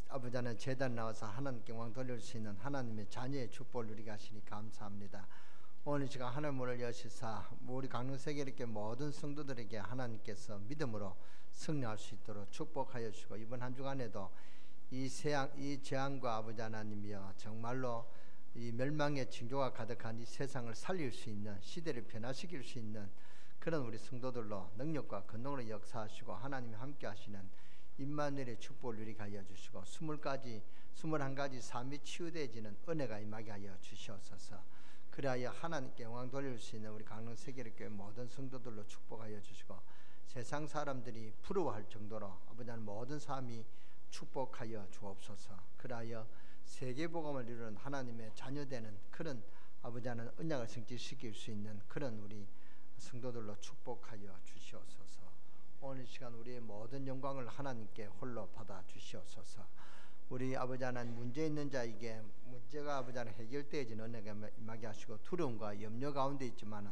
아버지 하나님 제단 나와서 하나님께 영광 돌릴 수 있는 하나님의 자녀의 축복을 누리게 하시니 감사합니다. 오늘 시간 하늘 문을 여시사 우리 강릉세계이렇게 모든 성도들에게 하나님께서 믿음으로 승리할 수 있도록 축복하여 주시고, 이번 한 주간에도 이 재앙과 아버지 하나님이여 정말로 이 멸망의 징조가 가득한 이 세상을 살릴 수 있는, 시대를 변화시킬 수 있는 그런 우리 성도들로 능력과 권능으로 역사하시고 하나님이 함께 하시는 임마누엘의 축복을 누리게 하여 주시고, 21가지 삶이 치유되어지는 은혜가 임하게 하여 주시옵소서. 그리하여 하나님께 영광 돌릴 수 있는 우리 강릉세계교회 모든 성도들로 축복하여 주시고, 세상 사람들이 부러워할 정도로 아버지 하나님 모든 삶이 축복하여 주옵소서. 그리하여 세계복음을 이루는 하나님의 자녀되는 그런 아버지 하나님 언약을 성취시킬 수 있는 그런 우리 성도들로 축복하여 주시옵소서. 오늘 시간 우리의 모든 영광을 하나님께 홀로 받아 주시옵소서. 우리 아버지 하나님 문제 있는 자에게 문제가 아버지 하나님 해결되어진 은혜가 임하게 하시고, 두려움과 염려 가운데 있지만은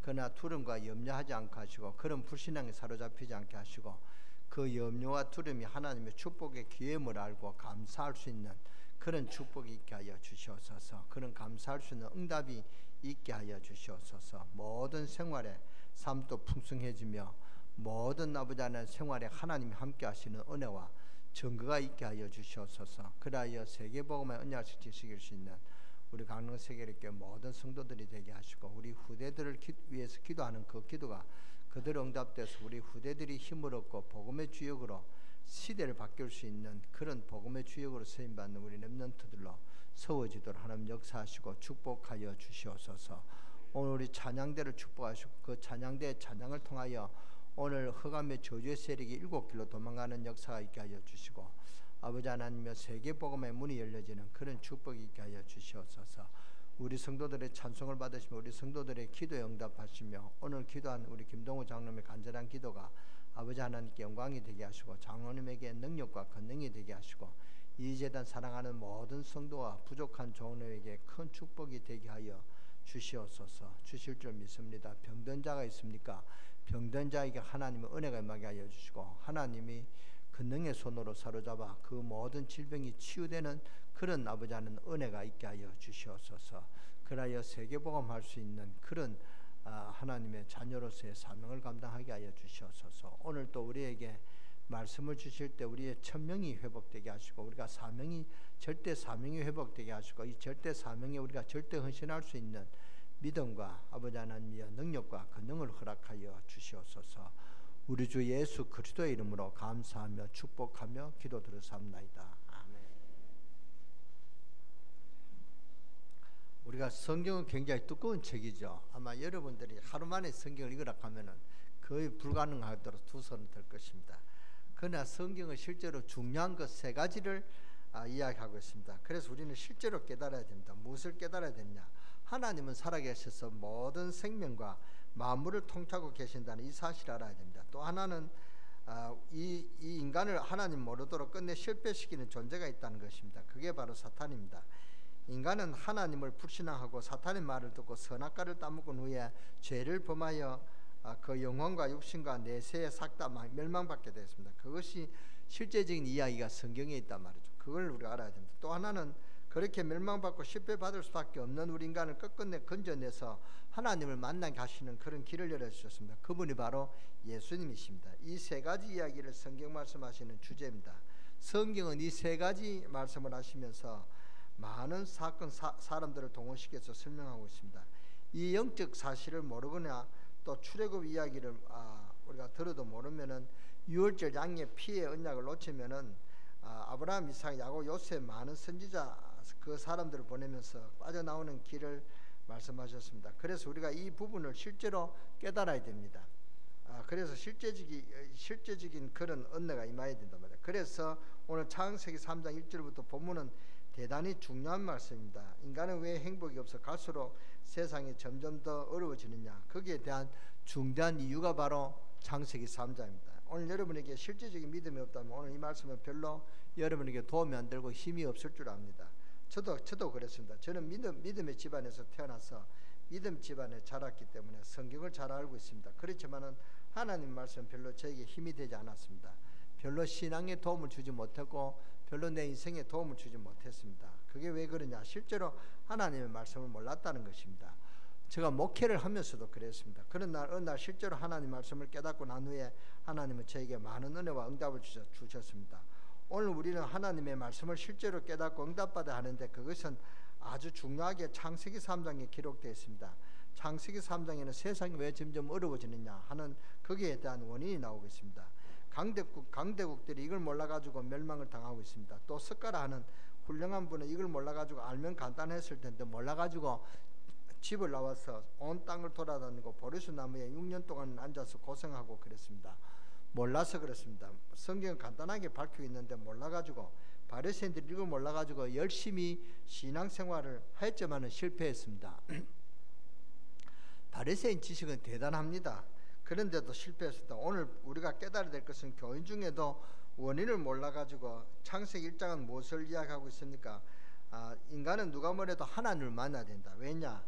그러나 두려움과 염려하지 않게 하시고, 그런 불신앙에 사로잡히지 않게 하시고, 그 염려와 두려움이 하나님의 축복의 기회임을 알고 감사할 수 있는 그런 축복이 있게 하여 주시옵소서. 그런 감사할 수 있는 응답이 있게 하여 주시옵소서. 모든 생활에 삶도 풍성해지며 모든 아버지 하나님 생활에 하나님이 함께 하시는 은혜와 증거가 있게 하여 주시옵소서. 그리하여 세계복음의 언약을 지키실 수 있는 우리 강릉세계교회 모든 성도들이 되게 하시고, 우리 후대들을 위해서 기도하는 그 기도가 그대로 응답돼서 우리 후대들이 힘을 얻고 복음의 주역으로 시대를 바뀔 수 있는 그런 복음의 주역으로 쓰임받는 우리 렘넌트들로 세워지도록 하나님 역사하시고 축복하여 주시옵소서. 오늘 우리 찬양대를 축복하시고, 그 찬양대의 찬양을 통하여 오늘 흑암의 저주의 세력이 7길로 도망가는 역사가 있게 하여 주시고, 아버지 하나님의 세계복음의 문이 열려지는 그런 축복이 있게 하여 주시옵소서. 우리 성도들의 찬송을 받으시며 우리 성도들의 기도에 응답하시며, 오늘 기도한 우리 김동호 장로님의 간절한 기도가 아버지 하나님께 영광이 되게 하시고, 장로님에게 능력과 권능이 되게 하시고, 이 재단 사랑하는 모든 성도와 부족한 종로에게 큰 축복이 되게 하여 주시옵소서. 주실 줄 믿습니다. 병든 자가 있습니까? 병든 자에게 하나님의 은혜가 임하게 하여 주시고, 하나님이 권능의 손으로 사로잡아 그 모든 질병이 치유되는 그런 아버지 하나님 은혜가 있게 하여 주시옵소서. 그리하여 세계복음할 수 있는 그런 하나님의 자녀로서의 사명을 감당하게 하여 주시옵소서. 오늘 또 우리에게 말씀을 주실 때 우리의 천명이 회복되게 하시고, 우리가 절대 사명이 회복되게 하시고, 이 절대 사명에 우리가 절대 헌신할 수 있는 믿음과 아버지 하나님의 능력과 권능을 허락하여 주시옵소서. 우리 주 예수 그리스도의 이름으로 감사하며 축복하며 기도드렸사옵나이다. 아멘. 우리가 성경은 굉장히 두꺼운 책이죠. 아마 여러분들이 하루 만에 성경을 읽으라 하면은 거의 불가능하도록 두 손은 될 것입니다. 그러나 성경은 실제로 중요한 것 3가지를 이야기하고 있습니다. 그래서 우리는 실제로 깨달아야 됩니다. 무엇을 깨달아야 되느냐? 하나님은 살아계셔서 모든 생명과 만물을 통치하고 계신다는 이 사실을 알아야 됩니다. 또 하나는 이 인간을 하나님 모르도록 끝내 실패시키는 존재가 있다는 것입니다. 그게 바로 사탄입니다. 인간은 하나님을 불신앙하고 사탄의 말을 듣고 선악과를 따먹은 후에 죄를 범하여 그 영혼과 육신과 내세에 삭다 멸망받게 되었습니다. 그것이 실제적인 이야기가 성경에 있단 말이죠. 그걸 우리가 알아야 됩니다. 또 하나는 그렇게 멸망받고 실패받을 수밖에 없는 우리 인간을 끝끝내 건져내서 하나님을 만나게 하시는 그런 길을 열어주셨습니다. 그분이 바로 예수님이십니다. 이 3가지 이야기를 성경 말씀하시는 주제입니다. 성경은 이 3가지 말씀을 하시면서 많은 사건 사람들을 동원시켜서 설명하고 있습니다. 이 영적 사실을 모르거나 또 출애굽 이야기를 우리가 들어도 모르면은 유월절 양의 피의 언약을 놓치면은 아브라함, 이삭, 야곱, 요셉 많은 선지자 그 사람들을 보내면서 빠져나오는 길을 말씀하셨습니다. 그래서 우리가 이 부분을 실제로 깨달아야 됩니다. 그래서 실제적인 그런 은혜가 임해야 된단 말이에요. 그래서 오늘 창세기 3장 1절부터 본문은 대단히 중요한 말씀입니다. 인간은 왜 행복이 없어 갈수록 세상이 점점 더 어려워지느냐, 거기에 대한 중대한 이유가 바로 창세기 3장입니다. 오늘 여러분에게 실제적인 믿음이 없다면 오늘 이 말씀은 별로 여러분에게 도움이 안 되고 힘이 없을 줄 압니다. 저도 그랬습니다. 저는 믿음의 집안에서 태어나서 믿음 집안에 자랐기 때문에 성경을 잘 알고 있습니다. 그렇지만은 하나님 말씀 별로 저에게 힘이 되지 않았습니다. 별로 신앙에 도움을 주지 못했고 별로 내 인생에 도움을 주지 못했습니다. 그게 왜 그러냐? 실제로 하나님의 말씀을 몰랐다는 것입니다. 제가 목회를 하면서도 그랬습니다. 그런 날 어느 날 실제로 하나님 말씀을 깨닫고 난 후에 하나님은 저에게 많은 은혜와 응답을 주셨습니다. 오늘 우리는 하나님의 말씀을 실제로 깨닫고 응답받아야 하는데 그것은 아주 중요하게 창세기 3장에 기록되어 있습니다. 창세기 3장에는 세상이 왜 점점 어려워지느냐 하는 거기에 대한 원인이 나오고 있습니다. 강대국들이 이걸 몰라가지고 멸망을 당하고 있습니다. 또 스가랴 하는 훌륭한 분은 이걸 몰라가지고 알면 간단했을 텐데 몰라가지고 집을 나와서 온 땅을 돌아다니고 보리수 나무에 6년 동안 앉아서 고생하고 그랬습니다. 몰라서 그렇습니다. 성경은 간단하게 밝히고 있는데 몰라가지고 바리새인들이 이걸 몰라가지고 열심히 신앙생활을 했지만은 실패했습니다. 바리새인 지식은 대단합니다. 그런데도 실패했습니다. 오늘 우리가 깨달아야 될 것은 교인 중에도 원인을 몰라가지고 창세기 1장은 무엇을 이야기하고 있습니까? 인간은 누가 뭐래도 하나님을 만나야 된다. 왜냐?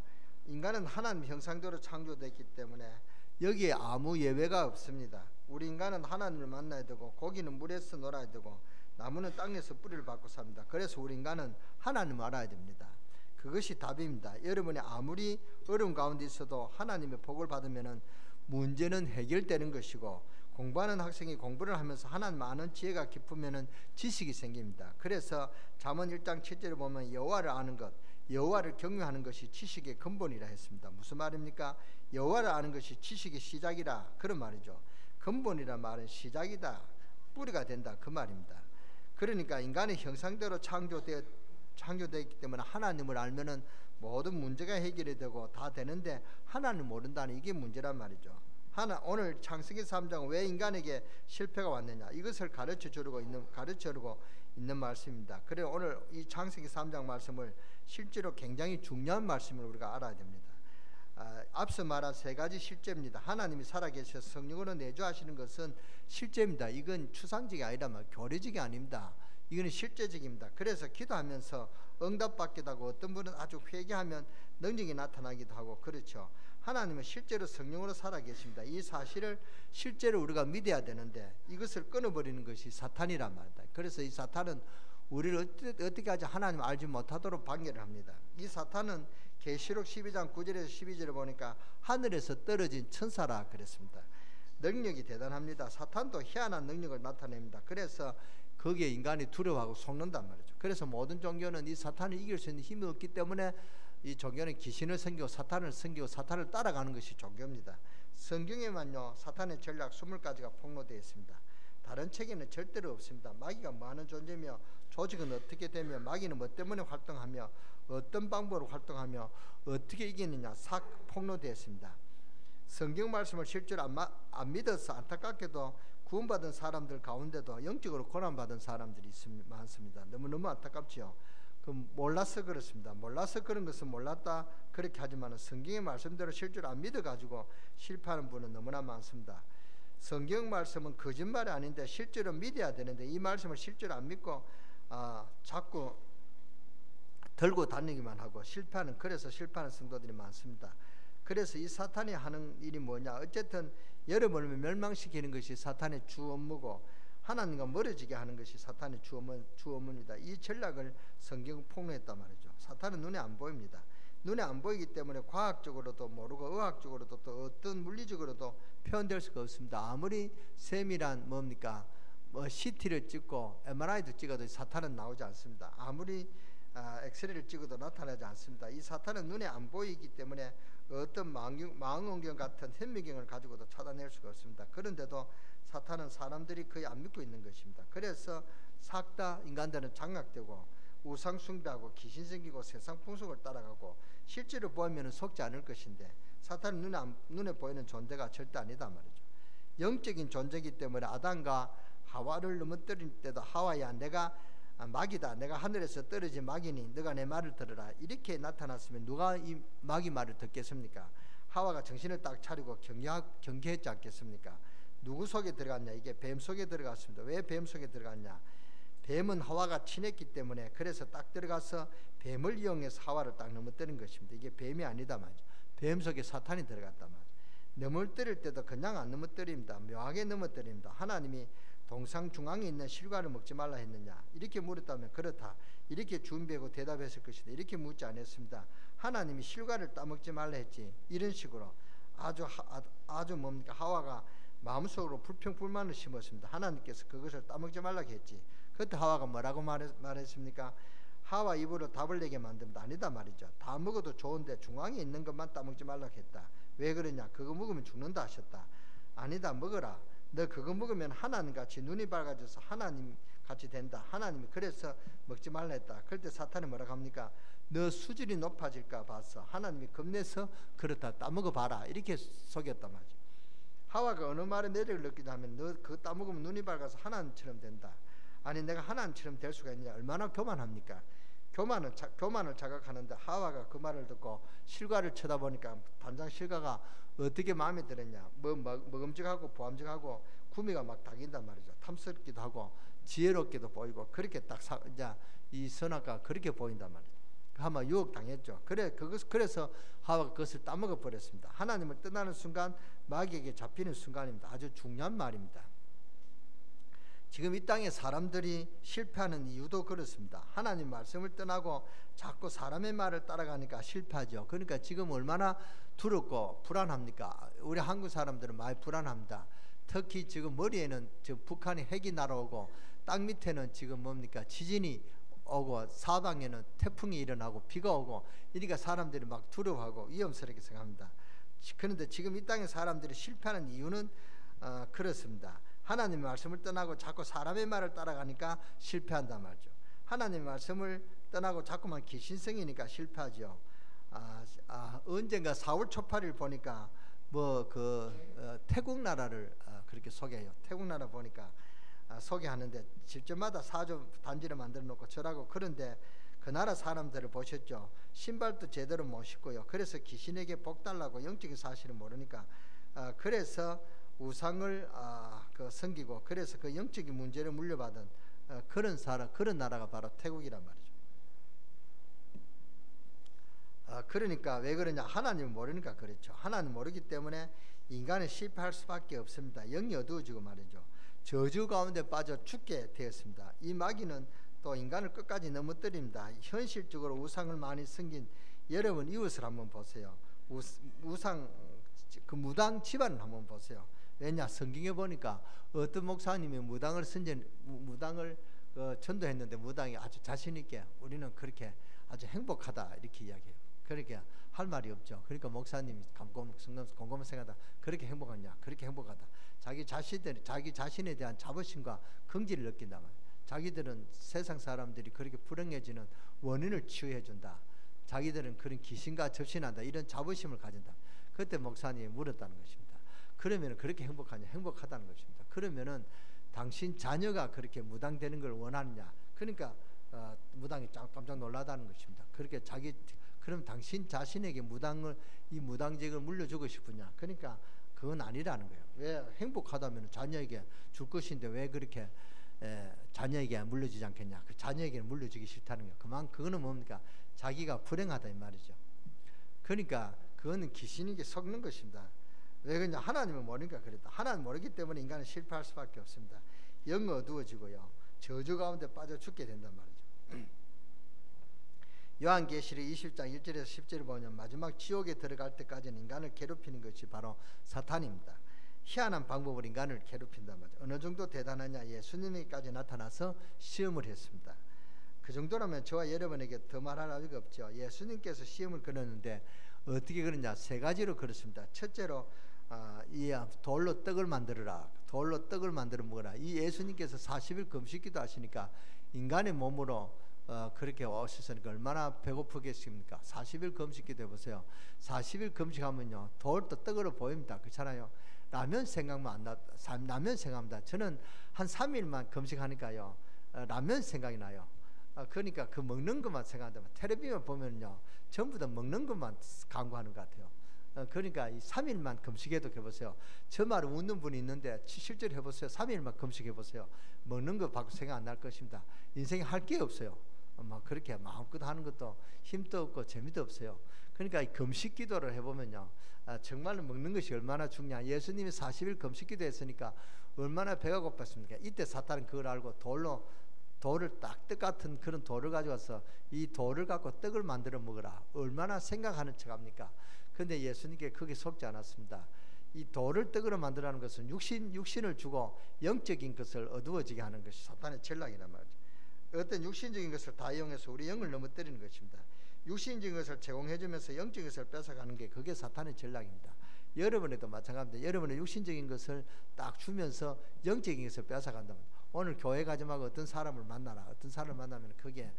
인간은 하나님 형상대로 창조됐기 때문에 여기에 아무 예외가 없습니다. 우리 인간은 하나님을 만나야 되고 고기는 물에서 놀아야 되고 나무는 땅에서 뿌리를 받고 삽니다. 그래서 우리 인간은 하나님을 알아야 됩니다. 그것이 답입니다. 여러분이 아무리 어려운 가운데 있어도 하나님의 복을 받으면 문제는 해결되는 것이고 공부하는 학생이 공부를 하면서 하나님 아는 지혜가 깊으면 지식이 생깁니다. 그래서 잠언 1장 7절에 보면 여호와를 아는 것, 여호와를 경외하는 것이 지식의 근본이라 했습니다. 무슨 말입니까? 여호와를 아는 것이 지식의 시작이라 그런 말이죠. 근본이란 말은 시작이다, 뿌리가 된다 그 말입니다. 그러니까 인간의 형상대로 창조되었기 때문에 하나님을 알면은 모든 문제가 해결이 되고 다 되는데 하나님을 모른다는 이게 문제란 말이죠. 오늘 창세기 3장은 왜 인간에게 실패가 왔느냐 이것을 가르쳐주고 있는 말씀입니다. 그래 오늘 이 창세기 3장 말씀을 실제로 굉장히 중요한 말씀을 우리가 알아야 됩니다. 앞서 말한 세 가지 실제입니다. 하나님이 살아계셔서 성령으로 내주하시는 것은 실제입니다. 이건 추상적이 아니라 교리적이 아닙니다. 이거는 실제적입니다. 그래서 기도하면서 응답받기도 하고 어떤 분은 아주 회개하면 능력이 나타나기도 하고 그렇죠. 하나님은 실제로 성령으로 살아계십니다. 이 사실을 실제로 우리가 믿어야 되는데 이것을 끊어버리는 것이 사탄이란 말이다. 그래서 이 사탄은 우리를 어떻게 하지 하나님 알지 못하도록 방해를 합니다. 이 사탄은 계시록 12장 9절에서 12절에 보니까 하늘에서 떨어진 천사라 그랬습니다. 능력이 대단합니다. 사탄도 희한한 능력을 나타냅니다. 그래서 거기에 인간이 두려워하고 속는단 말이죠. 그래서 모든 종교는 이 사탄을 이길 수 있는 힘이 없기 때문에 이 종교는 귀신을 섬기고 사탄을 섬기고 사탄을 따라가는 것이 종교입니다. 성경에만요 사탄의 전략 20가지가 폭로되어 있습니다. 다른 책에는 절대로 없습니다. 마귀가 뭐하는 존재며 조직은 어떻게 되며 마귀는 뭐 때문에 활동하며 어떤 방법으로 활동하며 어떻게 이기느냐 싹 폭로되어 있습니다. 성경 말씀을 실제로 안 믿어서 안타깝게도 구원받은 사람들 가운데도 영적으로 고난받은 사람들이 많습니다. 너무너무 안타깝죠. 몰라서 그렇습니다. 몰라서 그런 것은 몰랐다 그렇게 하지만 성경의 말씀대로 실제로 안 믿어가지고 실패하는 분은 너무나 많습니다. 성경 말씀은 거짓말이 아닌데 실제로 믿어야 되는데 이 말씀을 실제로 안 믿고 자꾸 들고 다니기만 하고 그래서 실패하는 성도들이 많습니다. 그래서 이 사탄이 하는 일이 뭐냐 어쨌든 여러분을 멸망시키는 것이 사탄의 주 업무고 하나님과 멀어지게 하는 것이 사탄의 주 업무입니다. 이 전략을 성경은 폭로했단 말이죠. 사탄은 눈에 안 보입니다. 눈에 안 보이기 때문에 과학적으로도 모르고 의학적으로도 또 어떤 물리적으로도 표현될 수가 없습니다. 아무리 세밀한 CT를 찍고 MRI도 찍어도 사탄은 나오지 않습니다. 아무리 엑스레이를 찍어도 나타나지 않습니다. 이 사탄은 눈에 안 보이기 때문에 어떤 망원경 같은 현미경을 가지고도 찾아낼 수가 없습니다. 그런데도 사탄은 사람들이 거의 안 믿고 있는 것입니다. 그래서 싹 다 인간들은 장악되고 우상 숭배하고 귀신 생기고 세상 풍속을 따라가고 실제로 보면 속지 않을 것인데 사탄은 눈에 보이는 존재가 절대 아니다 말이죠. 영적인 존재이기 때문에 아담과 하와를 넘어뜨릴 때도 하와야 내가 마귀다 내가 하늘에서 떨어진 마귀니 너가 내 말을 들으라 이렇게 나타났으면 누가 이 마귀 말을 듣겠습니까? 하와가 정신을 딱 차리고 경계했지 않겠습니까? 누구 속에 들어갔냐? 이게 뱀 속에 들어갔습니다. 왜 뱀 속에 들어갔냐? 뱀은 하와가 친했기 때문에 그래서 딱 들어가서 뱀을 이용해서 하와를 딱 넘어뜨린 것입니다. 이게 뱀이 아니다 말이죠. 뱀 속에 사탄이 들어갔단 말이죠. 넘어뜨릴 때도 그냥 안 넘어뜨립니다. 묘하게 넘어뜨립니다. 하나님이 동상 중앙에 있는 실과를 먹지 말라 했느냐? 이렇게 물었다면 그렇다. 이렇게 준비하고 대답했을 것이다. 이렇게 묻지 않았습니다. 하나님이 실과를 따먹지 말라 했지. 이런 식으로 아주 뭡니까? 하와가 마음속으로 불평불만을 심었습니다. 하나님께서 그것을 따먹지 말라고 했지. 그때 하와가 뭐라고 말했습니까? 하와 입으로 답을 내게 만들면 아니다 말이죠. 다 먹어도 좋은데 중앙에 있는 것만 따먹지 말라고 했다. 왜 그러냐? 그거 먹으면 죽는다 하셨다. 아니다, 먹어라. 너 그거 먹으면 하나님같이 눈이 밝아져서 하나님같이 된다. 하나님이 그래서 먹지 말라 했다. 그럴 때 사탄이 뭐라고 합니까? 너 수준이 높아질까 봐서 하나님이 겁내서 그렇다, 따먹어봐라, 이렇게 속였단 말이죠. 하와가 어느 말에 매력을 느끼다 하면 너 그거 따먹으면 눈이 밝아서 하나님처럼 된다. 아니 내가 하나님처럼 될 수가 있느냐? 얼마나 교만합니까? 교만을 자각하는데 하와가 그 말을 듣고 실과를 쳐다보니까 단장 실과가 어떻게 마음에 들었냐? 먹음직하고 보암직하고 구미가 막 당긴단 말이죠. 탐스럽기도 하고 지혜롭게도 보이고 그렇게 딱 이제 이 선악과가 그렇게 보인단 말이죠. 하마 유혹 당했죠. 그래서 하와가 그것을 따먹어 버렸습니다. 하나님을 떠나는 순간 마귀에게 잡히는 순간입니다. 아주 중요한 말입니다. 지금 이 땅에 사람들이 실패하는 이유도 그렇습니다. 하나님 말씀을 떠나고 자꾸 사람의 말을 따라가니까 실패하죠. 그러니까 지금 얼마나 두렵고 불안합니까? 우리 한국 사람들은 많이 불안합니다. 특히 지금 머리에는 지금 북한이 핵이 날아오고 땅 밑에는 지금 뭡니까? 지진이 오고 사방에는 태풍이 일어나고 비가 오고 이러니까 사람들이 막 두려워하고 위험스럽게 생각합니다. 그런데 지금 이 땅에 사람들이 실패하는 이유는 그렇습니다. 하나님의 말씀을 떠나고 자꾸 사람의 말을 따라가니까 실패한단 말이죠. 하나님의 말씀을 떠나고 자꾸만 귀신성이니까 실패하죠. 언젠가 4월 초파리를 보니까 태국 나라를 그렇게 소개해요. 태국 나라 보니까 소개하는데 집집마다 사조 단지를 만들어 놓고 절하고, 그런데 그 나라 사람들을 보셨죠. 신발도 제대로 못 신고요. 그래서 귀신에게 복 달라고 영적인 사실을 모르니까 그래서 우상을 섬기고 그래서 그 영적인 문제를 물려받은 그런 나라가 바로 태국이란 말이죠. 그러니까 왜 그러냐? 하나님을 모르니까 그렇죠. 하나님 모르기 때문에 인간은 실패할 수밖에 없습니다. 영이 어두워지고 말이죠. 저주 가운데 빠져 죽게 되었습니다. 이 마귀는 또 인간을 끝까지 넘어뜨립니다. 현실적으로 우상을 많이 섬긴 여러분 이웃을 한번 보세요. 우상 그 무당 집안을 한번 보세요. 왜냐? 성경에 보니까 어떤 목사님이 무당을 전도했는데 무당이 아주 자신 있게 우리는 그렇게 아주 행복하다 이렇게 이야기해요. 그렇게 할 말이 없죠. 그러니까 목사님이 곰곰이 생각하다. 그렇게 행복하냐? 그렇게 행복하다. 자기 자신에 대한 자부심과 긍지를 느낀다 말이에요. 자기들은 세상 사람들이 그렇게 불행해지는 원인을 치유해 준다. 자기들은 그런 귀신과 접신한다. 이런 자부심을 가진다. 그때 목사님이 물었다는 것입니다. 그러면 그렇게 행복하냐? 행복하다는 것입니다. 그러면은 당신 자녀가 그렇게 무당되는 걸 원하느냐? 그러니까 무당이 깜짝 놀라다는 것입니다. 그렇게 그럼 당신 자신에게 이 무당직을 물려주고 싶으냐? 그러니까 그건 아니라는 거예요. 왜? 행복하다면 자녀에게 줄 것인데 왜 그렇게 자녀에게 물려주지 않겠냐? 그 자녀에게는 물려주기 싫다는 거예요. 그거는 뭡니까? 자기가 불행하다 이 말이죠. 그러니까 그거는 귀신에게 속는 것입니다. 왜 그러냐? 하나님을 모르니까 그랬다. 하나님 모르기 때문에 인간은 실패할 수밖에 없습니다. 영 어두워지고요. 저주 가운데 빠져 죽게 된단 말이죠. 요한계시록 20장 1절에서 10절을 보면 마지막 지옥에 들어갈 때까지는 인간을 괴롭히는 것이 바로 사탄입니다. 희한한 방법으로 인간을 괴롭힌단 말이죠. 어느 정도 대단하냐? 예수님에게까지 나타나서 시험을 했습니다. 그 정도라면 저와 여러분에게 더 말할 나위가 없죠. 예수님께서 시험을 걸었는데 어떻게 그러냐? 세 가지로 그렇습니다. 첫째로 이 돌로 떡을 만들어라. 돌로 떡을 만들어 먹어라. 이 예수님께서 40일 금식기도 하시니까 인간의 몸으로 그렇게 오셨으니까 얼마나 배고프겠습니까? 40일 금식기도 해보세요. 40일 금식하면요 돌도 떡으로 보입니다. 그렇잖아요. 라면 생각합니다. 저는 한 3일만 금식하니까요 라면 생각이 나요. 그러니까 그 먹는 것만 생각한다. 텔레비전 보면요 전부 다 먹는 것만 강구하는 것 같아요. 그러니까 이 3일만 금식해도 해보세요. 저 말을 웃는 분이 있는데 실제로 해보세요. 3일만 금식해보세요. 먹는 거 밖에 생각 안 날 것입니다. 인생에 할 게 없어요. 그렇게 마음껏 하는 것도 힘도 없고 재미도 없어요. 그러니까 이 금식 기도를 해보면요 정말로 먹는 것이 얼마나 중요한. 예수님이 40일 금식 기도 했으니까 얼마나 배가 고팠습니까? 이때 사탄은 그걸 알고 돌을 딱 떡 같은 그런 돌을 가져와서 이 돌을 갖고 떡을 만들어 먹으라. 얼마나 생각하는 척합니까? 근데 예수님께 그게 속지 않았습니다. 이 돌을 떡으로 만들라는 것은 육신을 주고 영적인 것을 어두워지게 하는 것이 사탄의 전략이란 말이죠. 어떤 육신적인 것을 다 이용해서 우리 영을 넘어뜨리는 것입니다. 육신적인 것을 제공해주면서 영적인 것을 뺏어가는 게 그게 사탄의 전략입니다. 여러분에도 마찬가지입니다. 여러분의 육신적인 것을 딱 주면서 영적인 것을 뺏어간다면, 오늘 교회 가지 말고 어떤 사람을 만나라. 어떤 사람을 만나면 그게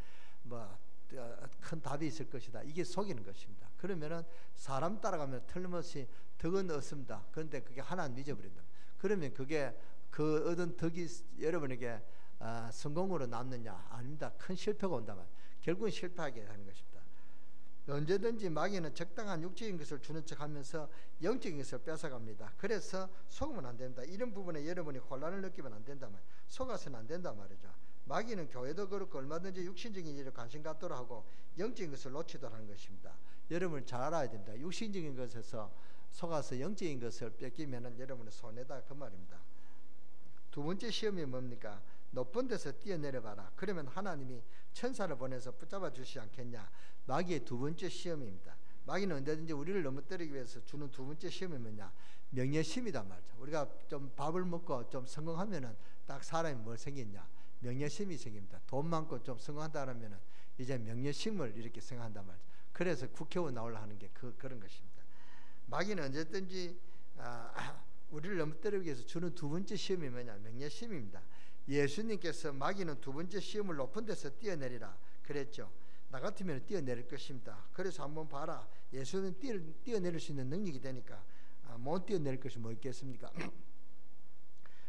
큰 답이 있을 것이다. 이게 속이는 것입니다. 그러면은 사람 따라가면 틀림없이 덕은 얻습니다. 그런데 그게 하나님 잊어버린다. 그러면 그게 그 얻은 덕이 여러분에게 성공으로 남느냐? 아닙니다. 큰 실패가 온다면 결국은 실패하게 하는 것입니다. 언제든지 마귀는 적당한 육적인 것을 주는 척하면서 영적인 것을 뺏어갑니다. 그래서 속으면 안 됩니다. 이런 부분에 여러분이 혼란을 느끼면 안 된다면, 속아서는 안 된단 말이죠. 마귀는 교회도 그렇고 얼마든지 육신적인 일에 관심 갖도록 하고 영적인 것을 놓치도록 하는 것입니다. 여러분 잘 알아야 됩니다. 육신적인 것에서 속아서 영적인 것을 뺏기면 여러분은 손해다, 그 말입니다. 두 번째 시험이 뭡니까? 높은 데서 뛰어내려봐라. 그러면 하나님이 천사를 보내서 붙잡아 주시지 않겠냐? 마귀의 두 번째 시험입니다. 마귀는 언제든지 우리를 넘어뜨리기 위해서 주는 두 번째 시험이 뭐냐? 명예심이다 말이죠. 우리가 좀 밥을 먹고 좀 성공하면은 딱 사람이 뭘 생겼냐? 명예심이 생깁니다. 돈 많고 좀 성공한다 하면은 이제 명예심을 이렇게 생각한단 말이죠. 그래서 국회의원 나오려 하는 게 그런 것입니다. 마귀는 언제든지 우리를 넘어뜨리기 위해서 주는 두 번째 시험이 뭐냐? 명예심입니다. 예수님께서 마귀는 두 번째 시험을 높은 데서 뛰어내리라 그랬죠. 나 같으면 뛰어내릴 것입니다. 그래서 한번 봐라. 예수는 뛰어내릴 수 있는 능력이 되니까 못 뛰어내릴 것이 뭐 있겠습니까?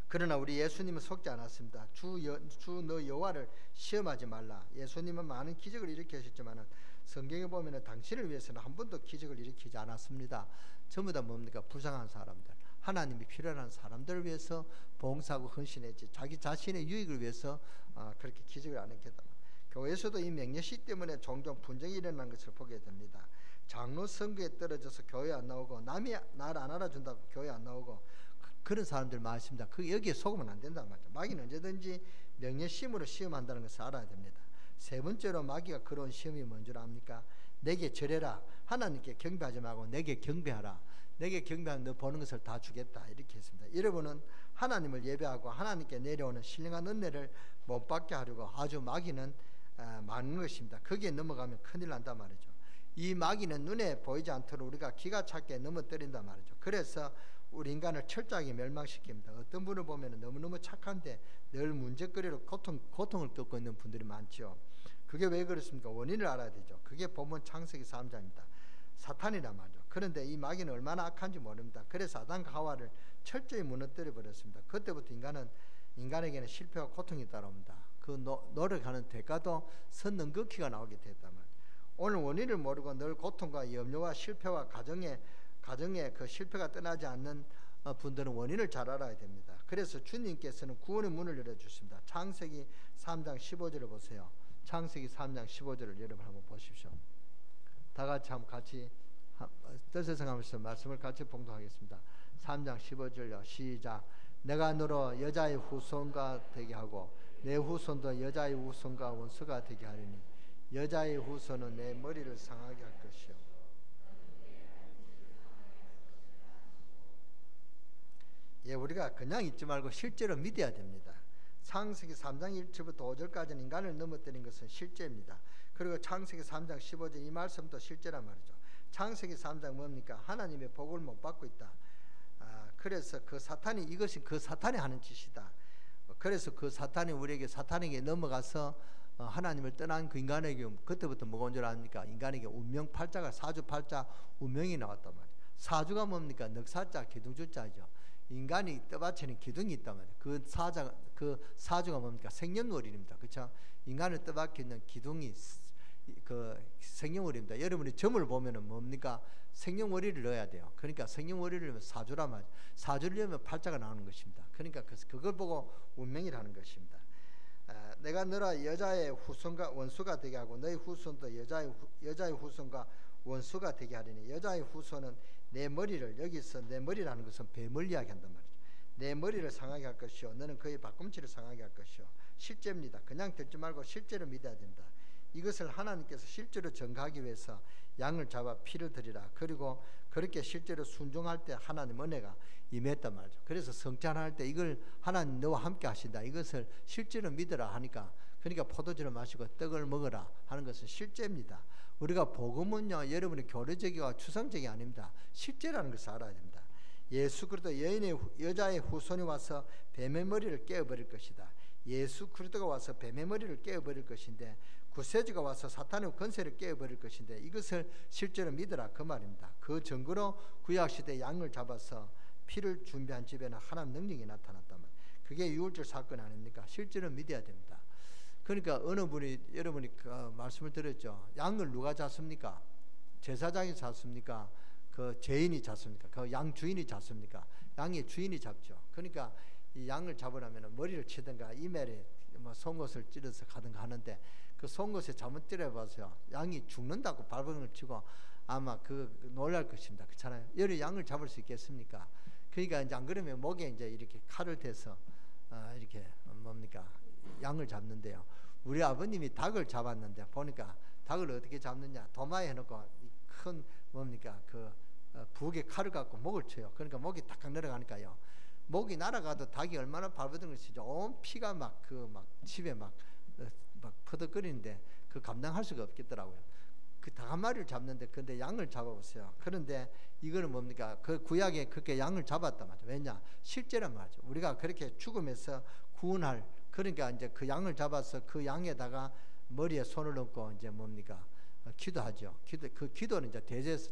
그러나 우리 예수님은 속지 않았습니다. 주 너 여호와를 시험하지 말라. 예수님은 많은 기적을 일으키셨지만 성경에 보면 당신을 위해서는 한 번도 기적을 일으키지 않았습니다. 전부 다 뭡니까? 불쌍한 사람들, 하나님이 필요한 사람들을 위해서 봉사하고 헌신했지, 자기 자신의 유익을 위해서 그렇게 기적을 안 했겠다. 교회에서도 이 명예시 때문에 종종 분쟁이 일어난 것을 보게 됩니다. 장로 선거에 떨어져서 교회 안 나오고, 남이 나를 안 알아준다고 교회 안 나오고, 그런 사람들 많습니다. 여기에 속으면 안 된단 말이죠. 마귀는 언제든지 명예심으로 시험한다는 것을 알아야 됩니다. 세 번째로 마귀가 그런 시험이 뭔 줄 압니까? 내게 절해라. 하나님께 경배하지 말고 내게 경배하라. 내게 경배하면 너 보는 것을 다 주겠다. 이렇게 했습니다. 여러분은 하나님을 예배하고 하나님께 내려오는 신령한 은혜를 못 받게 하려고 아주 마귀는 많은 것입니다. 거기에 넘어가면 큰일 난단 말이죠. 이 마귀는 눈에 보이지 않도록 우리가 기가 차게 넘어뜨린단 말이죠. 그래서 우리 인간을 철저하게 멸망시킵니다. 어떤 분을 보면 너무너무 착한데 늘 문제거리로 고통을 겪고 있는 분들이 많죠. 그게 왜 그렇습니까? 원인을 알아야 되죠. 그게 본문 창세기 3장입니다. 사탄이란 말이죠. 그런데 이 마귀는 얼마나 악한지 모릅니다. 그래서 아담과 하와를 철저히 무너뜨려 버렸습니다. 그때부터 인간에게는 실패와 고통이 따라옵니다. 그 노력하는 대가도 선 넘긋기가 나오게 됐단 말이에요. 오늘 원인을 모르고 늘 고통과 염려와 실패와 가정의 그 실패가 떠나지 않는 분들은 원인을 잘 알아야 됩니다. 그래서 주님께서는 구원의 문을 열어주십니다. 창세기 3장 15절을 보세요. 창세기 3장 15절을 여러분 한번 보십시오. 다 같이 한번 같이 뜻을 생각하면서 말씀을 같이 봉독하겠습니다. 3장 15절요. 시작. 내가 너로 여자의 후손과 되게 하고 내 후손도 여자의 후손과 원수가 되게 하리니 여자의 후손은 내 머리를 상하게 할 것이요. 우리가 그냥 잊지 말고 실제로 믿어야 됩니다. 창세기 3장 1절부터 5절까지는 인간을 넘어뜨린 것은 실제입니다. 그리고 창세기 3장 15절 이 말씀도 실제란 말이죠. 창세기 3장 뭡니까? 하나님의 복을 못 받고 있다. 그래서 이것이 그 사탄이 하는 짓이다. 그래서 그 사탄이 우리에게 사탄에게 넘어가서 하나님을 떠난 그 인간에게 그때부터 뭐가 온 줄 아닙니까? 인간에게 운명 팔자가 사주팔자 운명이 나왔단 말이에요. 사주가 뭡니까? 넉사자 기둥주자죠. 인간이 떠받치는 기둥이 있단 말이에요. 그 사주가 뭡니까? 생년월일입니다. 그렇죠? 인간을 떠받치는 기둥이 그 생년월일입니다. 여러분이 점을 보면은 뭡니까? 생년월일을 넣어야 돼요. 그러니까 생년월일을 넣으면 사주란 말이에요. 사주를 넣으면 팔자가 나오는 것입니다. 그러니까 그걸 보고 운명이라는 것입니다. 내가 너라 여자의 후손과 원수가 되게 하고 너희 후손도 여자의 후손과 원수가 되게 하리니 여자의 후손은 내 머리를, 여기서 내 머리라는 것은 뱀을 이야기한단 말이죠. 내 머리를 상하게 할 것이요 너는 그의 발꿈치를 상하게 할 것이요. 실제입니다. 그냥 듣지 말고 실제로 믿어야 된다. 이것을 하나님께서 실제로 전가하기 위해서 양을 잡아 피를 드리라. 그리고 그렇게 실제로 순종할 때 하나님 은혜가 임했단 말이죠. 그래서 성찬할 때 이걸 하나님 너와 함께 하신다. 이것을 실제로 믿으라 하니까, 그러니까 포도주를 마시고 떡을 먹어라 하는 것은 실제입니다. 우리가 복음은요, 여러분이 교리적이고 추상적이 아닙니다. 실제라는 것을 알아야 됩니다. 예수 그리스도 여자의 후손이 와서 뱀의 머리를 깨어버릴 것이다. 예수 그리스도가 와서 뱀의 머리를 깨어버릴 것인데, 구세주가 와서 사탄의 권세를 깨어버릴 것인데, 이것을 실제로 믿으라 그 말입니다. 그 증거로 구약시대 양을 잡아서 피를 준비한 집에는 하나님 능력이 나타났단 말이에요. 그게 유월절 사건 아닙니까? 실제로 믿어야 됩니다. 그러니까 어느 분이, 여러분이 그 말씀을 드렸죠. 양을 누가 잡습니까? 제사장이 잡습니까? 그 죄인이 잡습니까? 그 양 주인이 잡습니까? 양의 주인이 잡죠. 그러니까 이 양을 잡으려면 머리를 치든가 이멜에 뭐 송곳을 찌르서 가든가 하는데, 그 송곳에 잘못 찌려봐서요, 양이 죽는다고 발버둥을 치고 아마 그 놀랄 것입니다. 그렇잖아요. 여러 양을 잡을 수 있겠습니까? 그러니까 이제 안 그러면 목에 이제 이렇게 칼을 대서 이렇게 뭡니까, 양을 잡는데요. 우리 아버님이 닭을 잡았는데 보니까 닭을 어떻게 잡느냐, 도마에 해놓고 큰 뭡니까 그 부엌에 칼을 갖고 목을 쳐요. 그러니까 목이 탁탁 내려가니까요, 목이 날아가도 닭이 얼마나 발버둥을 치죠. 온 피가 막 집에 막 퍼덕거리는데 그 감당할 수가 없겠더라고요. 그 닭 한 마리를 잡는데, 근데 양을 잡아보세요. 그런데 이거는 뭡니까, 그 구약에 그렇게 양을 잡았단 말이죠. 왜냐, 실제란 말이죠. 우리가 그렇게 죽음에서 구원할, 그러니까 이제 그 양을 잡아서 그 양에다가 머리에 손을 얹고 이제 뭡니까, 기도하죠. 그 기도는 이제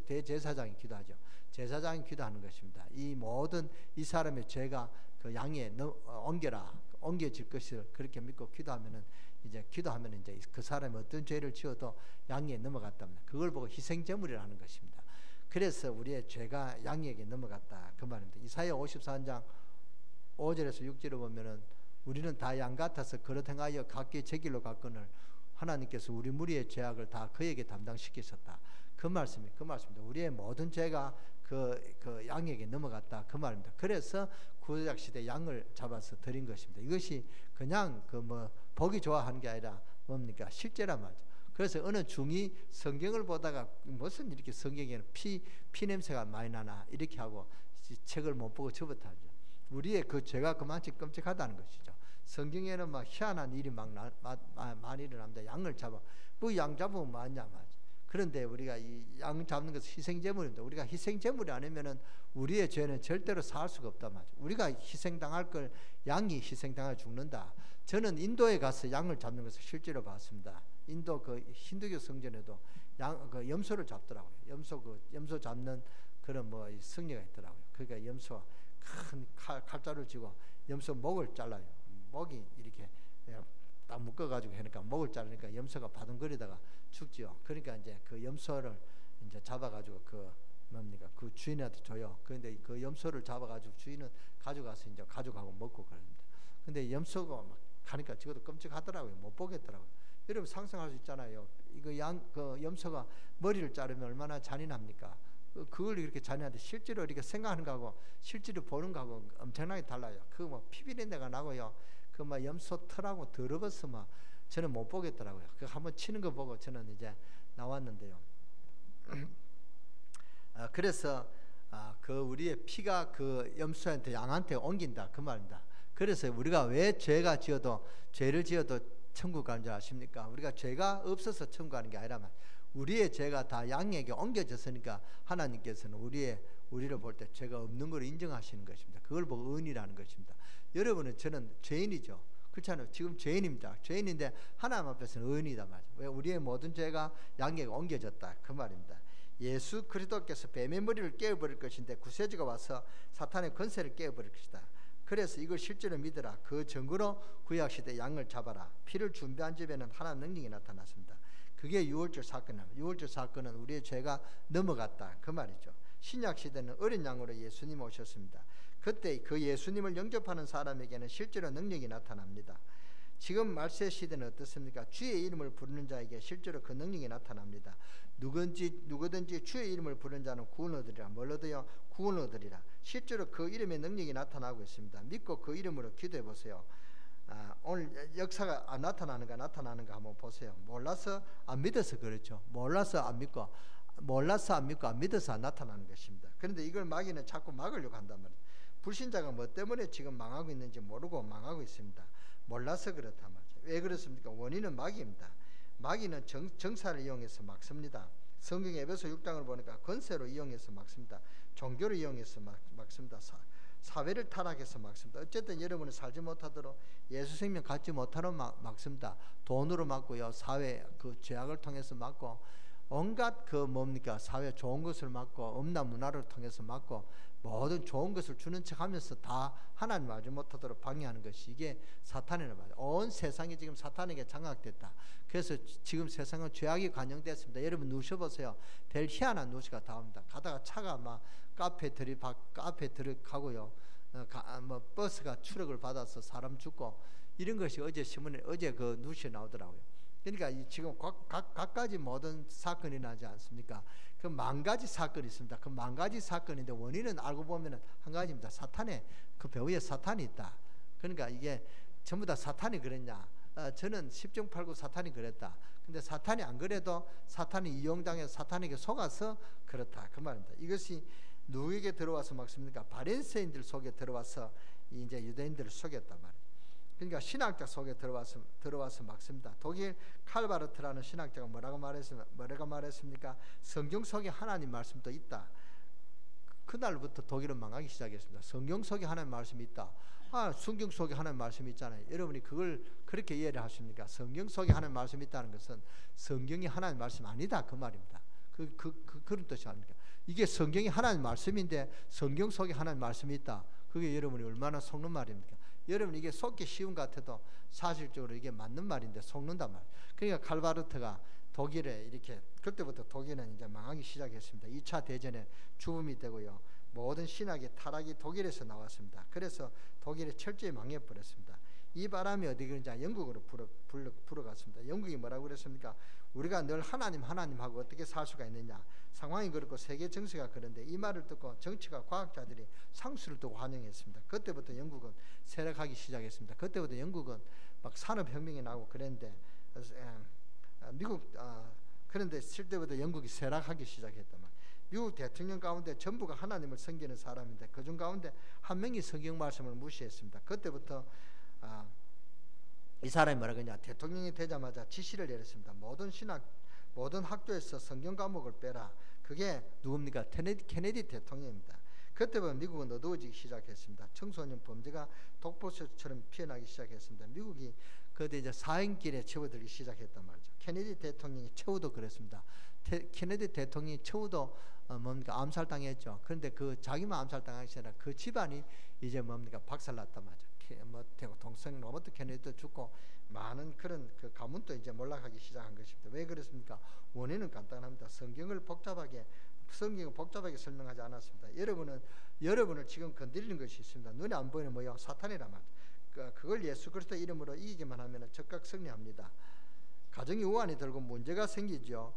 대제사장이 기도하죠. 제사장이 기도하는 것입니다. 이 모든 이 사람의 죄가 그 양에 옮겨질 것을 그렇게 믿고 기도하면은 이제 그 사람이 어떤 죄를 지어도 양에 넘어갔답니다. 그걸 보고 희생제물이라는 것입니다. 그래서 우리의 죄가 양에게 넘어갔다 그 말입니다. 이사야 54장 5절에서 6절을 보면은 우리는 다 양 같아서 그릇 행하여 각기 제 길로 갔거늘 하나님께서 우리 무리의 죄악을 다 그에게 담당시키셨다. 그 말씀입니다. 우리의 모든 죄가 그 양에게 넘어갔다 그 말입니다. 그래서 구약 시대 양을 잡아서 드린 것입니다. 이것이 그냥 보기 좋아하는 게 아니라 뭡니까, 실제란 말이죠. 그래서 어느 중이 성경을 보다가 무슨 이렇게 성경에는 피 냄새가 많이 나나 이렇게 하고 책을 못 보고 접었다죠. 우리의 그 죄가 그만큼 끔찍하다는 것이죠. 성경에는 막 희한한 일이 많이 일어납니다. 양을 잡아, 뭐 양 잡으면 뭐하냐 말이죠. 그런데 우리가 이 양 잡는 것은 희생제물입니다. 우리가 희생제물이 아니면은 우리의 죄는 절대로 사할 수가 없단 말이죠. 우리가 희생당할 걸 양이 희생당해 죽는다. 저는 인도에 가서 양을 잡는 것을 실제로 봤습니다. 인도 그 힌두교 성전에도 그 염소를 잡더라고요. 염소 잡는 그런 승리가 있더라고요. 그러니까 염소가 큰 칼자루를 쥐고 염소 목을 잘라요. 목이 이렇게 딱 묶어가지고 하니까 목을 자르니까 염소가 바둥거리다가 죽지요. 그러니까 이제 그 염소를 이제 잡아가지고 그 주인한테 줘요. 그런데 그 염소를 잡아가지고 주인은 가져가서 이제 가져가고 먹고 그럽니다. 근데 염소가 막 가니까 저것도 끔찍하더라고요. 못 보겠더라고요. 여러분 상상할 수 있잖아요. 그 염소가 머리를 자르면 얼마나 잔인합니까? 그걸 이렇게 잔인한데 실제로 이렇게 생각하는 거하고 실제로 보는 거하고 엄청나게 달라요. 피비린내가 나고요. 염소 털하고 더러워서 저는 못 보겠더라고요. 그 한번 치는 거 보고 저는 이제 나왔는데요. 그래서 그 우리의 피가 그 염소한테 양한테 옮긴다 그 말입니다. 그래서 우리가 왜 죄를 지어도 천국 가는 줄 아십니까? 우리가 죄가 없어서 천국 가는 게 아니라 우리의 죄가 다 양에게 옮겨졌으니까 하나님께서는 우리를 볼 때 죄가 없는 걸 인정하시는 것입니다. 그걸 보고 의인이라는 것입니다. 여러분은 저는 죄인이죠. 그렇잖아요. 지금 죄인입니다. 죄인인데 하나님 앞에서는 의인이다 말이죠. 왜? 우리의 모든 죄가 양에게 옮겨졌다 그 말입니다. 예수 그리스도께서 뱀의 머리를 깨어버릴 것인데 구세주가 와서 사탄의 권세를 깨어버릴 것이다. 그래서 이걸 실제로 믿으라. 그 증거로 구약시대 양을 잡아라. 피를 준비한 집에는 하나님 능력이 나타났습니다. 그게 유월절 사건입니다. 유월절 사건은 우리의 죄가 넘어갔다 그 말이죠. 신약시대는 어린 양으로 예수님 오셨습니다. 그때 그 예수님을 영접하는 사람에게는 실제로 능력이 나타납니다. 지금 말세 시대는 어떻습니까? 주의 이름을 부르는 자에게 실제로 그 능력이 나타납니다. 누구든지 주의 이름을 부르는 자는 구원을 얻으리라. 뭘 얻어요? 구원을 얻으리라. 실제로 그 이름의 능력이 나타나고 있습니다. 믿고 그 이름으로 기도해 보세요. 오늘 역사가 나타나는가 한번 보세요. 몰라서 안 믿어서 그렇죠. 몰라서 안 믿고 안 믿어서 안 나타나는 것입니다. 그런데 이걸 마귀는 자꾸 막으려고 한단 말이에요. 불신자가 뭐 때문에 지금 망하고 있는지 모르고 망하고 있습니다. 몰라서 그렇단 말이죠. 왜 그렇습니까? 원인은 마귀입니다. 마귀는 정사를 이용해서 막습니다. 성경 에베소 6장을 보니까 권세로 이용해서 막습니다. 종교를 이용해서 막습니다. 사회를 타락해서 막습니다. 어쨌든 여러분은 살지 못하도록 예수 생명 갖지 못하도록 막습니다. 돈으로 막고요. 사회 그 죄악을 통해서 막고 온갖 그 뭡니까? 사회 좋은 것을 막고 음란 문화를 통해서 막고 모든 좋은 것을 주는 척하면서 다 하나님 알지 못하도록 방해하는 것이 이게 사탄이란 말이에요. 온 세상이 지금 사탄에게 장악됐다. 그래서 지금 세상은 죄악이 관영됐습니다. 여러분 누셔보세요. 될 희한한 뉴스가 나옵니다. 가다가 차가 막 카페 들어가고요. 뭐 버스가 추락을 받아서 사람 죽고 이런 것이 어제 신문에 어제 그 뉴스에 나오더라고요. 그러니까 지금 각가지 모든 사건이 나지 않습니까? 그 만 가지 사건이 있습니다. 그 만 가지 사건인데 원인은 알고 보면 한 가지입니다. 사탄의 그 배후에 사탄이 있다. 그러니까 이게 전부 다 사탄이 그랬냐? 저는 10중 8구 사탄이 그랬다. 근데 사탄이 안 그래도 사탄이 이용당해서 사탄에게 속아서 그렇다. 그 말입니다. 이것이 누구에게 들어와서 막습니까? 바리새인들 속에 들어와서 이제 유대인들을 속였단 말이에요. 그러니까 신학자 속에 들어와서 막습니다. 독일 칼바르트라는 신학자가 뭐라고 말했습니까? 성경 속에 하나님 말씀도 있다. 그날부터 독일은 망하기 시작했습니다. 성경 속에 하나님 말씀이 있다. 성경 속에 하나님 말씀이 있잖아요. 여러분이 그걸 그렇게 이해를 하십니까? 성경 속에 하나님 말씀이 있다는 것은 성경이 하나님 말씀 아니다 그 말입니다. 그런 뜻이 아닙니까? 이게 성경이 하나님 말씀인데 성경 속에 하나님 말씀이 있다. 그게 여러분이 얼마나 속는 말입니까? 여러분 이게 속기 쉬운 것 같아도 사실적으로 이게 맞는 말인데 속는단 말이에요. 그러니까 칼바르트가 독일에 이렇게 그때부터 독일은 이제 망하기 시작했습니다. 2차 대전에 죽음이 되고요. 모든 신학의 타락이 독일에서 나왔습니다. 그래서 독일이 철저히 망해버렸습니다. 이 바람이 어디 그런지 영국으로 불어갔습니다. 영국이 뭐라고 그랬습니까? 우리가 늘 하나님하고 어떻게 살 수가 있느냐. 상황이 그렇고 세계 정세가 그런데 이 말을 듣고 정치가 과학자들이 상수를 두고 환영했습니다. 그때부터 영국은 쇠락하기 시작했습니다. 그때부터 영국은 막 산업혁명이 나고 그랬는데 그런데 실제부터 영국이 쇠락하기 시작했단 말이에요. 미국 대통령 가운데 전부가 하나님을 섬기는 사람인데 그중 가운데 한 명이 성경 말씀을 무시했습니다. 그때부터 이 사람이 뭐라 그러냐, 대통령이 되자마자 지시를 내렸습니다. 모든 학교에서 성경 과목을 빼라. 그게 누굽니까? 케네디 대통령입니다. 그때부터 미국은 어두워지기 시작했습니다. 청소년 범죄가 독보처럼 피어나기 시작했습니다. 미국이 그때 이제 사형길에 접어들기 시작했단 말이죠. 케네디 대통령이 최후도 그랬습니다. 케네디 대통령이 최후도 암살당했죠. 그런데 그 자기만 암살당하기 아니라 그 집안이 이제 박살났단 말이죠. 동생 로버트 케네디도 죽고 많은 그런 그 가문도 이제 몰락하기 시작한 것입니다. 왜 그렇습니까? 원인은 간단합니다. 성경을 복잡하게 설명하지 않았습니다. 여러분을 지금 건드리는 것이 있습니다. 눈에 안 보이는 뭐야? 사탄이란 말이죠. 그걸 예수 그리스도 이름으로 이기기만 하면 즉각 승리합니다. 가정이 우환이 들고 문제가 생기죠.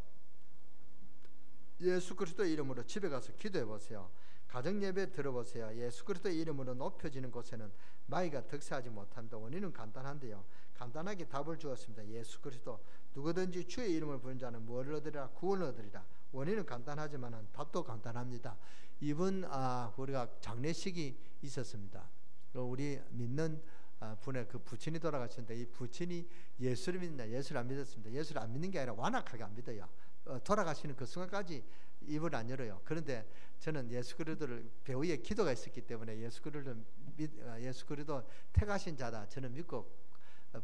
예수 그리스도 이름으로 집에 가서 기도해 보세요. 가정 예배 들어보세요. 예수 그리스도 이름으로 높여지는 곳에는 마귀가 득세하지 못한다. 원인은 간단한데요. 간단하게 답을 주었습니다. 예수 그리스도 누구든지 주의 이름을 부른 자는 무엇을 얻으리라? 구원을 얻으리라. 원인은 간단하지만 답도 간단합니다. 이번 우리가 장례식이 있었습니다. 우리 믿는 분의 그 부친이 돌아가셨는데 이 부친이 예수를 믿느냐? 예수를 안 믿었습니다. 예수를 안 믿는 게 아니라 완악하게 안 믿어요. 돌아가시는 그 순간까지 입을 안 열어요. 그런데 저는 예수 그리스도를 배후에 기도가 있었기 때문에 예수 그리스도 택하신 자다 저는 믿고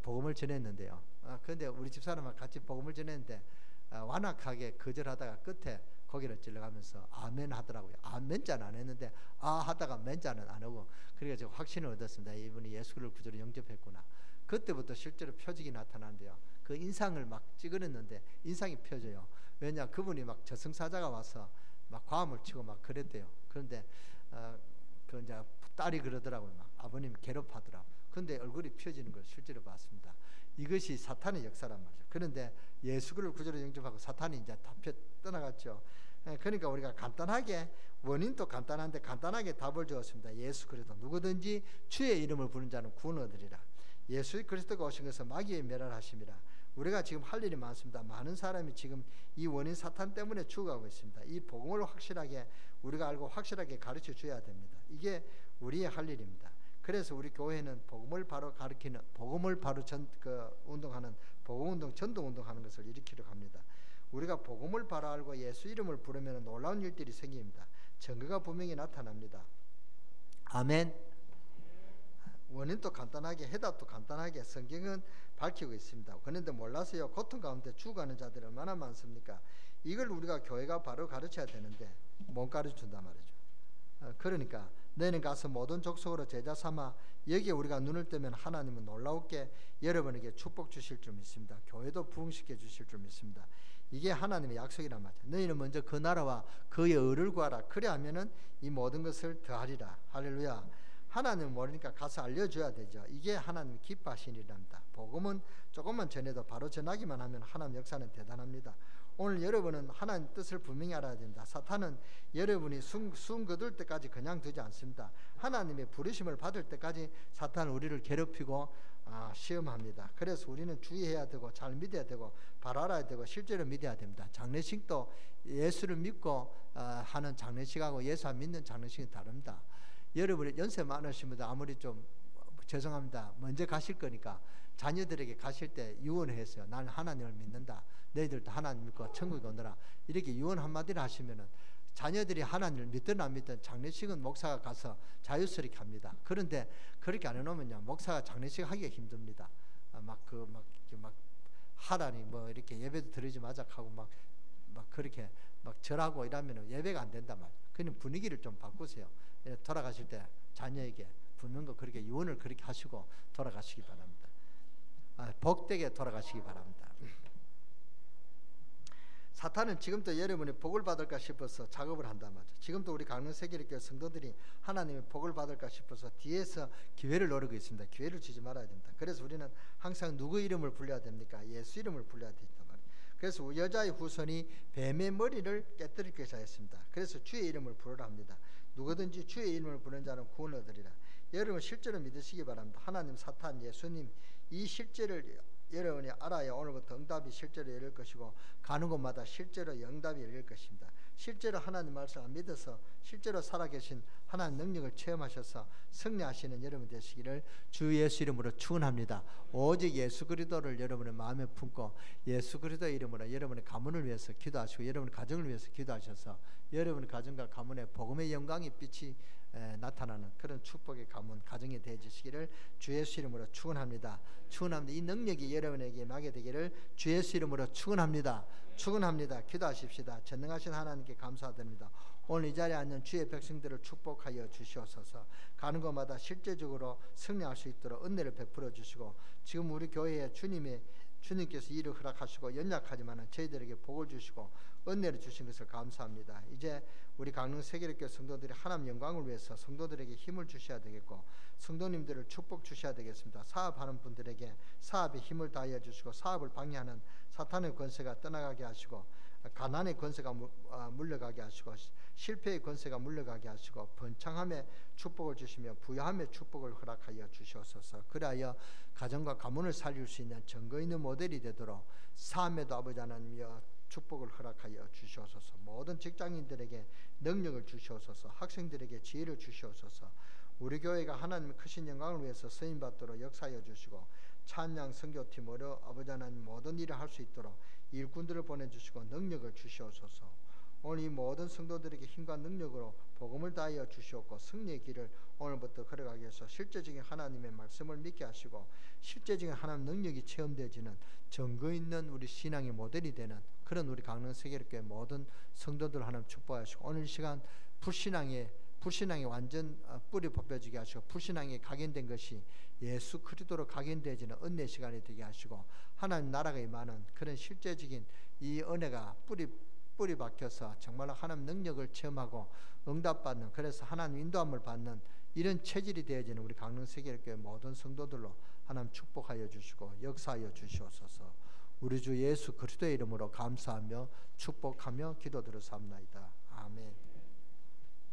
복음을 전했는데요. 그런데 우리 집사람과 같이 복음을 전했는데 완악하게 거절하다가 끝에 고개를 찔러가면서 아멘 하더라고요. 아멘자는 안 했는데 하다가 맨자는 안 하고 그래서 제가 확신을 얻었습니다. 이분이 예수를 구주로 영접했구나. 그때부터 실제로 표적이 나타나는데요. 그 인상을 막 찍어냈는데 인상이 펴져요. 왜냐 그분이 막 저승사자가 와서 막 과음을 치고 막 그랬대요. 그런데 그 이제 딸이 그러더라고요. 막 아버님 괴롭하더라고. 근데 얼굴이 펴지는 걸 실제로 봤습니다. 이것이 사탄의 역사란 말이죠. 그런데 예수를 구주로 영접하고 사탄이 이제 다 떠나갔죠. 그러니까 우리가 간단하게, 원인도 간단한데 간단하게 답을 주었습니다. 예수 그리스도 누구든지 주의 이름을 부르는 자는 구원 얻으리라. 예수 그리스도가 오신 것은 마귀의 멸하심이라. 우리가 지금 할 일이 많습니다. 많은 사람이 지금 이 원인 사탄 때문에 죽어가고 있습니다. 이 복음을 확실하게 우리가 알고 확실하게 가르쳐 줘야 됩니다. 이게 우리의 할 일입니다. 그래서 우리 교회는 복음을 바로 가르치는, 복음을 바로 운동하는 복음운동, 전도운동하는 것을 일으키려고 합니다. 우리가 복음을 바로 알고 예수 이름을 부르면 놀라운 일들이 생깁니다. 증거가 분명히 나타납니다. 아멘. 원인도 간단하게, 해답도 간단하게 성경은 밝히고 있습니다. 그런데 몰라서요, 고통 가운데 죽어가는 자들이 얼마나 많습니까? 이걸 우리가 교회가 바로 가르쳐야 되는데 못 가르쳐준단 말이죠. 그러니까 너희는 가서 모든 족속으로 제자 삼아 여기에 우리가 눈을 뜨면 하나님은 놀라웠게 여러분에게 축복 주실 줄 믿습니다. 교회도 부흥시켜 주실 줄 믿습니다. 이게 하나님의 약속이란 말이죠. 너희는 먼저 그 나라와 그의 의를 구하라. 그래 하면은 이 모든 것을 더하리라. 할렐루야. 하나님은 모르니까 가서 알려줘야 되죠. 이게 하나님 기뻐하시는 일입니다. 복음은 조금만 전해도 바로 전하기만 하면 하나님 역사는 대단합니다. 오늘 여러분은 하나님 뜻을 분명히 알아야 됩니다. 사탄은 여러분이 숨 거둘 때까지 그냥 두지 않습니다. 하나님의 부르심을 받을 때까지 사탄은 우리를 괴롭히고 시험합니다. 그래서 우리는 주의해야 되고 잘 믿어야 되고 바로 알아야 되고 실제로 믿어야 됩니다. 장례식도 예수를 믿고 하는 장례식하고 예수 안 믿는 장례식은 다릅니다. 여러분이 연세 많으신 분들 아무리 좀 죄송합니다. 먼저 가실 거니까 자녀들에게 가실 때 유언했어요. 나는 하나님을 믿는다. 너희들도 하나님 믿고 천국에 오너라. 이렇게 유언 한마디를 하시면은 자녀들이 하나님을 믿든 안 믿든 장례식은 목사가 가서 자유스럽게 합니다. 그런데 그렇게 안 해놓으면요, 목사가 장례식 하기가 힘듭니다. 막 하라니 뭐 이렇게 예배도 드리지 마자 하고 막 그렇게 막 절하고 이러면은 예배가 안 된단 말이에요. 그냥 분위기를 좀 바꾸세요. 돌아가실 때 자녀에게 붙는 거 그렇게 유언을 그렇게 하시고 돌아가시기 바랍니다. 복되게 돌아가시기 바랍니다. 사탄은 지금도 여러분이 복을 받을까 싶어서 작업을 한단 말이죠. 지금도 우리 강릉세계교회 성도들이 하나님의 복을 받을까 싶어서 뒤에서 기회를 노리고 있습니다. 기회를 주지 말아야 됩니다. 그래서 우리는 항상 누구 이름을 불러야 됩니까? 예수 이름을 불러야 된단 말이에요. 그래서 여자의 후손이 뱀의 머리를 깨뜨릴 것이라 했습니다. 그래서 주의 이름을 부르라 합니다. 누구든지 주의 이름을 부르는 자는 구원 얻으리라. 여러분 실제로 믿으시기 바랍니다. 하나님, 사탄, 예수님 이 실제를 여러분이 알아야 오늘부터 응답이 실제로 열릴 것이고 가는 곳마다 실제로 응답이 열릴 것입니다. 실제로 하나님 말씀을 믿어서 실제로 살아계신 하나님 능력을 체험하셔서 승리하시는 여러분 되시기를 주 예수 이름으로 축원합니다. 오직 예수 그리스도를 여러분의 마음에 품고 예수 그리스도의 이름으로 여러분의 가문을 위해서 기도하시고 여러분의 가정을 위해서 기도하셔서 여러분의 가정과 가문에 복음의 영광의 빛이 나타나는 그런 축복의 가문 가정이 되어주시기를 주 예수 이름으로 축원합니다. 축원합니다. 이 능력이 여러분에게 임하게 되기를 주 예수 이름으로 축원합니다. 축원합니다. 기도하십시다. 전능하신 하나님께 감사드립니다. 오늘 이 자리에 앉은 주의 백성들을 축복하여 주시옵소서. 가는 곳마다 실제적으로 승리할 수 있도록 은혜를 베풀어 주시고 지금 우리 교회에 주님께서 일을 허락하시고 연약하지만 저희들에게 복을 주시고 은혜를 주신 것을 감사합니다. 이제 우리 강릉 세계교회 성도들이 하나님 영광을 위해서 성도들에게 힘을 주셔야 되겠고 성도님들을 축복 주셔야 되겠습니다. 사업하는 분들에게 사업에 힘을 다하여 주시고 사업을 방해하는 사탄의 권세가 떠나가게 하시고 가난의 권세가 물러가게 하시고 실패의 권세가 물러가게 하시고 번창함의 축복을 주시며 부여함의 축복을 허락하여 주시옵소서. 그리하여 가정과 가문을 살릴 수 있는 증거 있는 모델이 되도록 삶에도 아버지 하나님이여 축복을 허락하여 주시옵소서. 모든 직장인들에게 능력을 주시옵소서. 학생들에게 지혜를 주시옵소서. 우리 교회가 하나님의 크신 영광을 위해서 쓰임받도록 역사하여 주시고 찬양 선교팀으로 아버지 하나님 모든 일을 할 수 있도록 일꾼들을 보내주시고 능력을 주시옵소서. 오늘 이 모든 성도들에게 힘과 능력으로 복음을 다하여 주시옵고 승리의 길을 오늘부터 걸어가게 해서 실제적인 하나님의 말씀을 믿게 하시고 실제적인 하나님 능력이 체험되어지는 증거 있는 우리 신앙의 모델이 되는 그런 우리 강릉 세계교회 모든 성도들 하나님 축복하시고 오늘 이 시간 불신앙이 완전 뿌리 뽑혀지게 하시고 불신앙이 각인된 것이 예수 그리스도로 각인되어지는 은혜 시간이 되게 하시고 하나님 나라가 임하는 그런 실제적인 이 은혜가 뿌리 박혀서 정말로 하나님 능력을 체험하고 응답받는 그래서 하나님 인도함을 받는 이런 체질이 되어지는 우리 강릉세계교회 모든 성도들로 하나님 축복하여 주시고 역사하여 주시옵소서. 우리 주 예수 그리스도의 이름으로 감사하며 축복하며 기도드렸사옵나이다. 아멘.